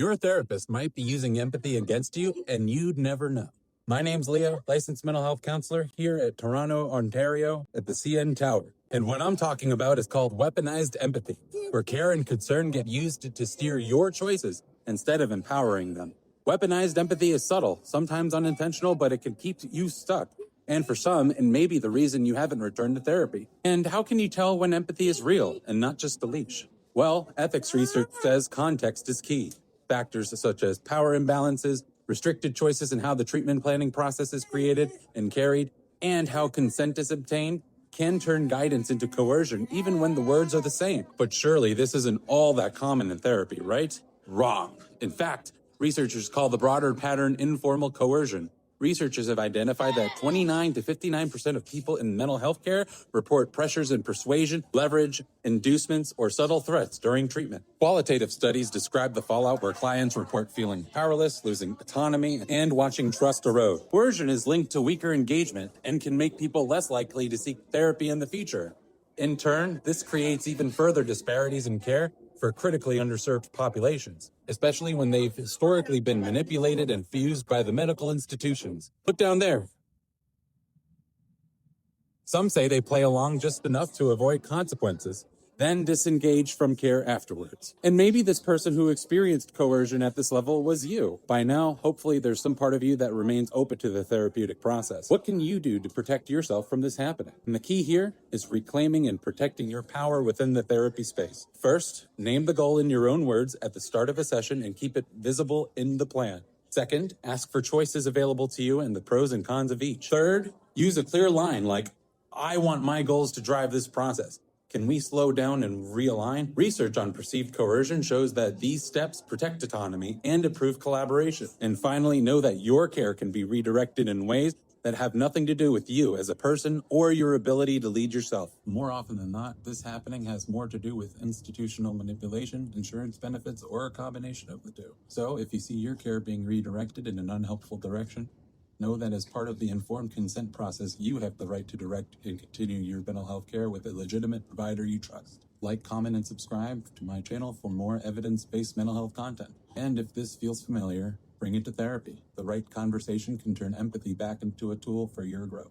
Your therapist might be using empathy against you, and you'd never know. My name's Leo, licensed mental health counselor here at Toronto, Ontario, at the CN Tower. And what I'm talking about is called weaponized empathy, where care and concern get used to steer your choices instead of empowering them. Weaponized empathy is subtle, sometimes unintentional, but it can keep you stuck. And for some, it may be the reason you haven't returned to therapy. And how can you tell when empathy is real and not just a leash? Well, ethics research says context is key. Factors such as power imbalances, restricted choices in how the treatment planning process is created and carried, and how consent is obtained can turn guidance into coercion even when the words are the same. But surely this isn't all that common in therapy, right? Wrong. In fact, researchers call the broader pattern informal coercion. Researchers have identified that 29 to 59% of people in mental health care report pressures in persuasion, leverage, inducements, or subtle threats during treatment. Qualitative studies describe the fallout where clients report feeling powerless, losing autonomy, and watching trust erode. Coercion is linked to weaker engagement and can make people less likely to seek therapy in the future. In turn, this creates even further disparities in care for critically underserved populations, especially when they've historically been manipulated and fused by the medical institutions. Look down there. Some say they play along just enough to avoid consequences, then disengage from care afterwards. And maybe this person who experienced coercion at this level was you. By now, hopefully there's some part of you that remains open to the therapeutic process. What can you do to protect yourself from this happening? And the key here is reclaiming and protecting your power within the therapy space. First, name the goal in your own words at the start of a session and keep it visible in the plan. Second, ask for choices available to you and the pros and cons of each. Third, use a clear line like, I want my goals to drive this process. Can we slow down and realign? Research on perceived coercion shows that these steps protect autonomy and improve collaboration. And finally, know that your care can be redirected in ways that have nothing to do with you as a person or your ability to lead yourself. More often than not, this happening has more to do with institutional manipulation, insurance benefits, or a combination of the two. So if you see your care being redirected in an unhelpful direction, know that as part of the informed consent process, you have the right to direct and continue your mental health care with a legitimate provider you trust. Like, comment, and subscribe to my channel for more evidence-based mental health content. And if this feels familiar, bring it to therapy. The right conversation can turn empathy back into a tool for your growth.